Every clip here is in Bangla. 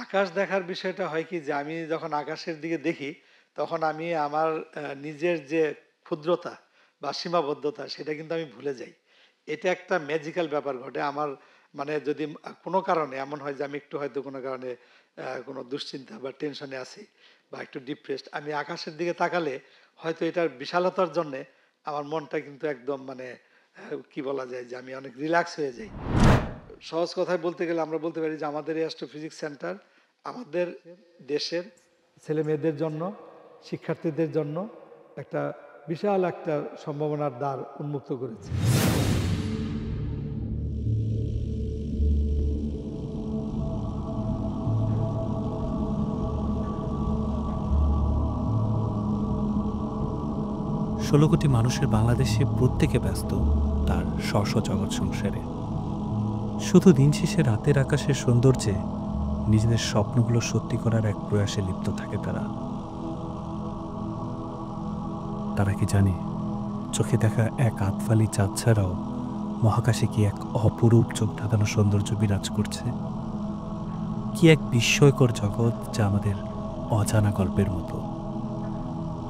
আকাশ দেখার বিষয়টা হয় কি যে আমি যখন আকাশের দিকে দেখি তখন আমি আমার নিজের যে ক্ষুদ্রতা বা সীমাবদ্ধতা সেটা কিন্তু আমি ভুলে যাই। এটা একটা ম্যাজিক্যাল ব্যাপার ঘটে আমার মানে যদি কোনো কারণে এমন হয় যে আমি একটু হয়তো কোনো কারণে কোনো দুশ্চিন্তা বা টেনশনে আছি বা একটু ডিপ্রেসড আমি আকাশের দিকে তাকালে হয়তো এটার বিশালতার জন্যে আমার মনটা কিন্তু একদম মানে কি বলা যায় যে আমি অনেক রিল্যাক্স হয়ে যাই। সহজ কথায় বলতে গেলে আমরা বলতে পারি যে আমাদের এই অ্যাস্ট্রোফিজিক্স সেন্টার আমাদের দেশের ছেলে মেয়েদের জন্য শিক্ষার্থীদের জন্য একটা বিশাল একটা সম্ভাবনার দ্বার উন্মুক্ত করেছে। ১৬ কোটি মানুষের বাংলাদেশে প্রত্যেকে ব্যস্ত তার স্ব জগৎ সংসারে। শুধু দিন শেষে রাতের আকাশের সৌন্দর্যে নিজেদের স্বপ্নগুলো সত্যি করার এক প্রয়াসে লিপ্ত থাকে তারা। তারা কি জানে চোখে দেখা এক আতফালি চাঁদ ছাড়াও মহাকাশে কি এক অপরূপ চোখ ধাঁধানো সৌন্দর্য বিরাজ করছে? কি এক বিস্ময়কর জগৎ যা আমাদের অজানা গল্পের মতো।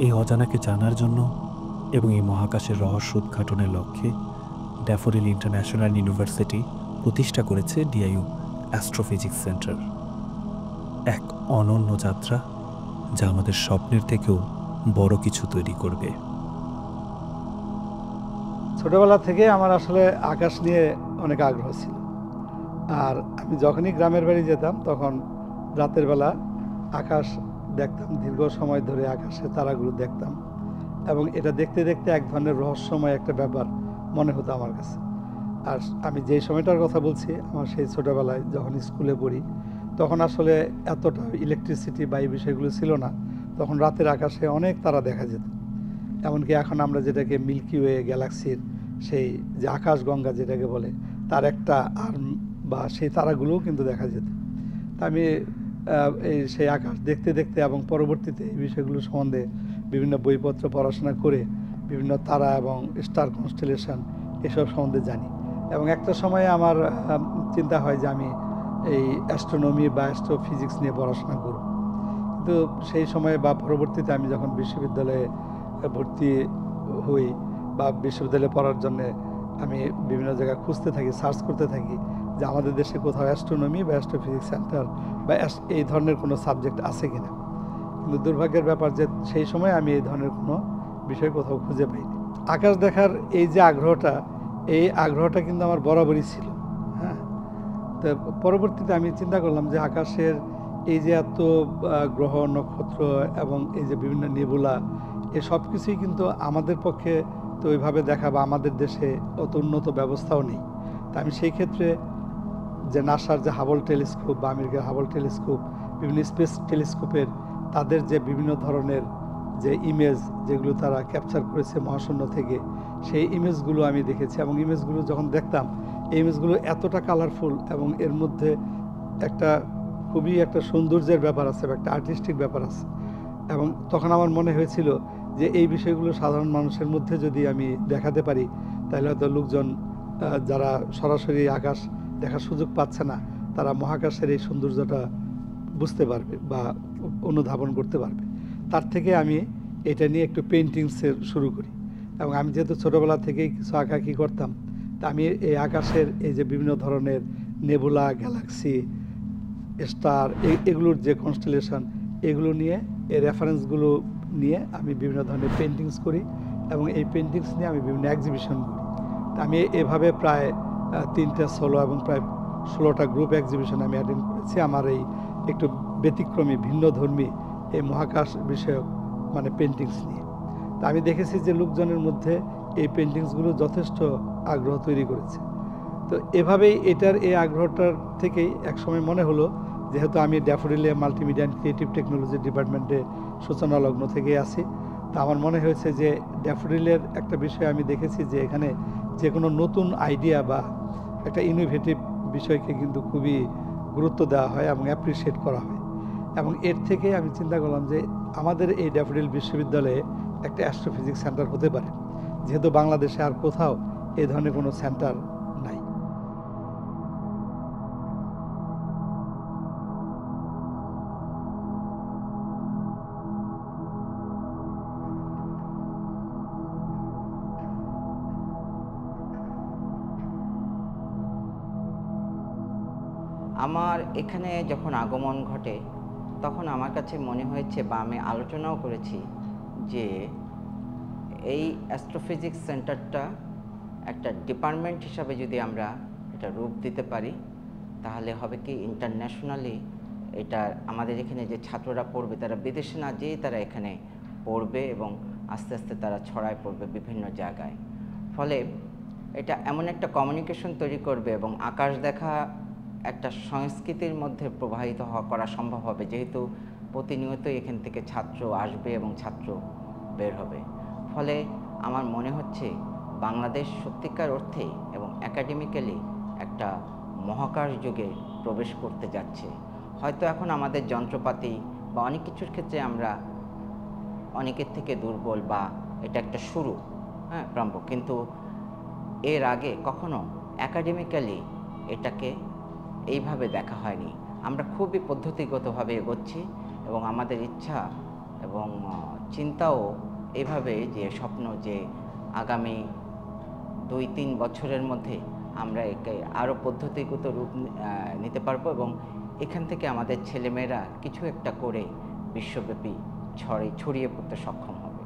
এই অজানাকে জানার জন্য এবং এই মহাকাশের রহস্য উদ্ঘাটনের লক্ষ্যে ড্যাফোডিল ইন্টারন্যাশনাল ইউনিভার্সিটি প্রতিষ্ঠা করেছে ডিআইইউ অ্যাস্ট্রোফিজিক্স সেন্টার। এক অনন্য যাত্রা যা আমাদের স্বপ্নের থেকেও বড় কিছু তৈরি করবে। ছোটবেলা থেকে আমার আসলে আকাশ নিয়ে অনেক আগ্রহ ছিল। আর আমি যখনই গ্রামের বাড়ি যেতাম তখন রাতের বেলা আকাশ দেখতাম, দীর্ঘ সময় ধরে আকাশে তারাগুলো দেখতাম এবং এটা দেখতে দেখতে এক ধরনের রহস্যময় একটা ব্যাপার মনে হতো আমার কাছে। আর আমি যেই সময়টার কথা বলছি আমার সেই ছোটোবেলায় যখন স্কুলে পড়ি তখন আসলে এতটা ইলেকট্রিসিটি বা এই বিষয়গুলো ছিল না। তখন রাতের আকাশে অনেক তারা দেখা যেত। এমনকি এখন আমরা যেটাকে মিল্কি ওয়ে গ্যালাক্সির সেই যে আকাশগঙ্গা যেটাকে বলে তার একটা আর্ম বা সেই তারাগুলোও কিন্তু দেখা যেত। তা আমি এই সেই আকাশ দেখতে দেখতে এবং পরবর্তীতে এই বিষয়গুলো সম্বন্ধে বিভিন্ন বইপত্র পড়াশোনা করে বিভিন্ন তারা এবং স্টার কনস্টেলেশন এসব সম্বন্ধে জানি এবং একটা সময়ে আমার চিন্তা হয় যে আমি এই অ্যাস্ট্রোনমি বা অ্যাস্ট্রোফিজিক্স নিয়ে পড়াশোনা করব। কিন্তু সেই সময়ে বা পরবর্তীতে আমি যখন বিশ্ববিদ্যালয়ে ভর্তি হই বা বিশ্ববিদ্যালয়ে পড়ার জন্যে আমি বিভিন্ন জায়গায় খুঁজতে থাকি, সার্চ করতে থাকি যে আমাদের দেশে কোথাও অ্যাস্ট্রোনমি বা অ্যাস্ট্রোফিজিক্স সেন্টার বা এই ধরনের কোনো সাবজেক্ট আছে কিনা। কিন্তু দুর্ভাগ্যের ব্যাপার যে সেই সময় আমি এই ধরনের কোনো বিষয় কোথাও খুঁজে পাইনি। আকাশ দেখার এই যে আগ্রহটা, এই আগ্রহটা কিন্তু আমার বরাবরই ছিল। হ্যাঁ, তো পরবর্তীতে আমি চিন্তা করলাম যে আকাশের এই যে এত গ্রহ নক্ষত্র এবং এই যে বিভিন্ন নেবুলা এ সব কিছুই কিন্তু আমাদের পক্ষে তো ওইভাবে দেখা বা আমাদের দেশে অত উন্নত ব্যবস্থাও নেই। তা আমি সেই ক্ষেত্রে যে নাসার যে হাবল টেলিস্কোপ বা আমেরিকার হাবল টেলিস্কোপ বিভিন্ন স্পেস টেলিস্কোপের তাদের যে বিভিন্ন ধরনের যে ইমেজ যেগুলো তারা ক্যাপচার করেছে মহাশূন্য থেকে সেই ইমেজগুলো আমি দেখেছি এবং ইমেজগুলো যখন দেখতাম এই ইমেজগুলো এতটা কালারফুল এবং এর মধ্যে একটা খুবই একটা সৌন্দর্যের ব্যাপার আছে বা একটা আর্টিস্টিক ব্যাপার আছে এবং তখন আমার মনে হয়েছিল যে এই বিষয়গুলো সাধারণ মানুষের মধ্যে যদি আমি দেখাতে পারি তাহলে হয়তো লোকজন যারা সরাসরি আকাশ দেখার সুযোগ পাচ্ছে না তারা মহাকাশের এই সৌন্দর্যটা বুঝতে পারবে বা অনুধাবন করতে পারবে। তার থেকে আমি এটা নিয়ে একটু পেন্টিংসের শুরু করি এবং আমি যেহেতু ছোটোবেলা থেকেই কিছু আঁকাআঁকি করতাম তা আমি এই আকাশের এই যে বিভিন্ন ধরনের নেবুলা গ্যালাক্সি স্টার এগুলোর যে কনস্টেলেশন এগুলো নিয়ে এই রেফারেন্সগুলো নিয়ে আমি বিভিন্ন ধরনের পেন্টিংস করি এবং এই পেন্টিংস নিয়ে আমি বিভিন্ন এক্সিবিশন করি। আমি এভাবে প্রায় 3টে সোলো এবং প্রায় 16টা গ্রুপ এক্সিবিশন আমি অ্যাটেন্ড করেছি আমার এই একটু ব্যতিক্রমী ভিন্নধর্মী এই মহাকাশ বিষয়ক মানে পেন্টিংস নিয়ে। তা আমি দেখেছি যে লোকজনের মধ্যে এই পেন্টিংসগুলো যথেষ্ট আগ্রহ তৈরি করেছে। তো এভাবেই এটার এই আগ্রহটার থেকেই একসময় মনে হলো যেহেতু আমি ড্যাফোডিলে মাল্টিমিডিয়া অ্যান্ড ক্রিয়েটিভ টেকনোলজি ডিপার্টমেন্টে সূচনা লগ্ন থেকেই আছি, তা আমার মনে হয়েছে যে ড্যাফোডিলের একটা বিষয় আমি দেখেছি যে এখানে যে কোনো নতুন আইডিয়া বা একটা ইনোভেটিভ বিষয়কে কিন্তু খুবই গুরুত্ব দেওয়া হয় এবং অ্যাপ্রিসিয়েট করা হয় এবং এর থেকে আমি চিন্তা করলাম যে আমাদের এই ড্যাফোডিল বিশ্ববিদ্যালয়ে একটা অ্যাস্ট্রোফিজিক্স সেন্টার হতে পারে, যেহেতু বাংলাদেশে আর কোথাও এই ধরনের কোনো সেন্টার নাই। আমার এখানে যখন আগমন ঘটে তখন আমার কাছে মনে হয়েছে বা আমি আলোচনাও করেছি যে এই অ্যাস্ট্রোফিজিক্স সেন্টারটা একটা ডিপার্টমেন্ট হিসাবে যদি আমরা এটা রূপ দিতে পারি তাহলে হবে কি ইন্টারন্যাশনালি এটা আমাদের এখানে যে ছাত্ররা পড়বে তারা বিদেশে না যেয়ে তারা এখানে পড়বে এবং আস্তে আস্তে তারা ছড়ায় পড়বে বিভিন্ন জায়গায়। ফলে এটা এমন একটা কমিউনিকেশন তৈরি করবে এবং আকাশ দেখা একটা সংস্কৃতির মধ্যে প্রবাহিত করা সম্ভব হবে, যেহেতু প্রতিনিয়তই এখান থেকে ছাত্র আসবে এবং ছাত্র বের হবে। ফলে আমার মনে হচ্ছে বাংলাদেশ সত্যিকার অর্থেই এবং একাডেমিক্যালি একটা মহাকাশ যুগে প্রবেশ করতে যাচ্ছে। হয়তো এখন আমাদের যন্ত্রপাতি বা অনেক কিছুর ক্ষেত্রে আমরা অনেকের থেকে দুর্বল বা এটা একটা শুরু, প্রারম্ভ, কিন্তু এর আগে কখনো একাডেমিক্যালি এটাকে এইভাবে দেখা হয়নি। আমরা খুবই পদ্ধতিগতভাবে এগোচ্ছি এবং আমাদের ইচ্ছা এবং চিন্তাও এইভাবে যে স্বপ্ন যে আগামী 2-3 বছরের মধ্যে আমরা একে আরও পদ্ধতিগত রূপ নিতে পারবো এবং এখান থেকে আমাদের ছেলেমেয়েরা কিছু একটা করে বিশ্বব্যাপী ছড়িয়ে পড়তে সক্ষম হবে।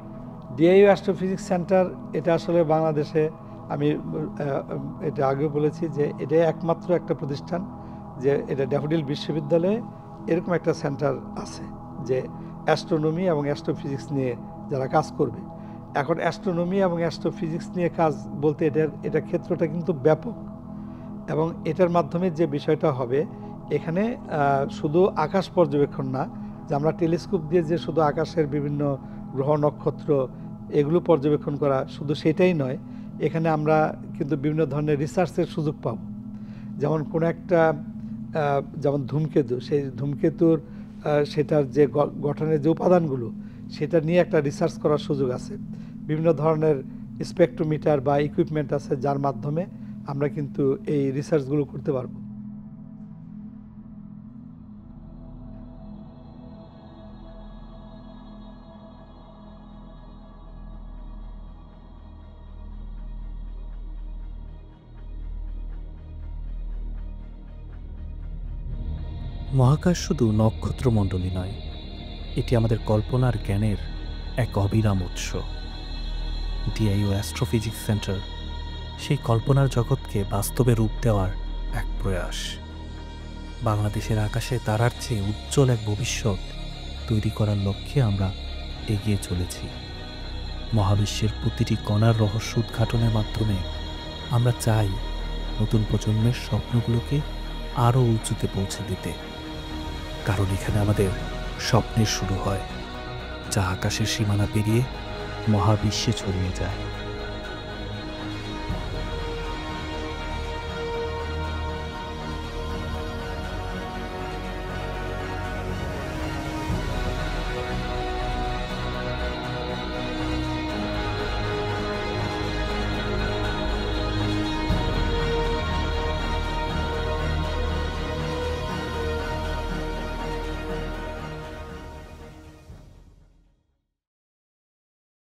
ডিআইইউ অ্যাস্ট্রোফিজিক্স সেন্টার এটা আসলে বাংলাদেশে, আমি এটা আগেও বলেছি যে এটাই একমাত্র একটা প্রতিষ্ঠান যে এটা ড্যাফোডিল বিশ্ববিদ্যালয়ে এরকম একটা সেন্টার আছে যে অ্যাস্ট্রোনমি এবং অ্যাস্ট্রোফিজিক্স নিয়ে যারা কাজ করবে। এখন অ্যাস্ট্রোনমি এবং অ্যাস্ট্রোফিজিক্স নিয়ে কাজ বলতে এটা ক্ষেত্রটা কিন্তু ব্যাপক, এবং এটার মাধ্যমে যে বিষয়টা হবে এখানে শুধু আকাশ পর্যবেক্ষণ না, যে আমরা টেলিস্কোপ দিয়ে যে শুধু আকাশের বিভিন্ন গ্রহ নক্ষত্র এগুলো পর্যবেক্ষণ করা শুধু সেটাই নয়, এখানে আমরা কিন্তু বিভিন্ন ধরনের রিসার্চের সুযোগ পাব। যেমন কোনো একটা যেমন ধূমকেতু, সেই ধূমকেতুর সেটার যে গঠনের যে উপাদানগুলো সেটা নিয়ে একটা রিসার্চ করার সুযোগ আছে। বিভিন্ন ধরনের স্পেকট্রোমিটার বা ইকুইপমেন্ট আছে যার মাধ্যমে আমরা কিন্তু এই রিসার্চগুলো করতে পারবো। মহাকাশ শুধু নক্ষত্রমণ্ডলী নয়, এটি আমাদের কল্পনার জ্ঞানের এক অবিরাম উৎস। ডিআইইউ অ্যাস্ট্রোফিজিক্স সেন্টার সেই কল্পনার জগৎকে বাস্তবে রূপ দেওয়ার এক প্রয়াস। বাংলাদেশের আকাশে তারার চেয়ে উজ্জ্বল এক ভবিষ্যৎ তৈরি করার লক্ষ্যে আমরা এগিয়ে চলেছি। মহাবিশ্বের প্রতিটি কণার রহস্য উদ্ঘাটনের মাধ্যমে আমরা চাই নতুন প্রজন্মের স্বপ্নগুলোকে আরও উঁচুতে পৌঁছে দিতে, কারণ এখানে আমাদের স্বপ্নের শুরু হয়, যা আকাশের সীমানা পেরিয়ে মহাবিশ্বে ছড়িয়ে যায়।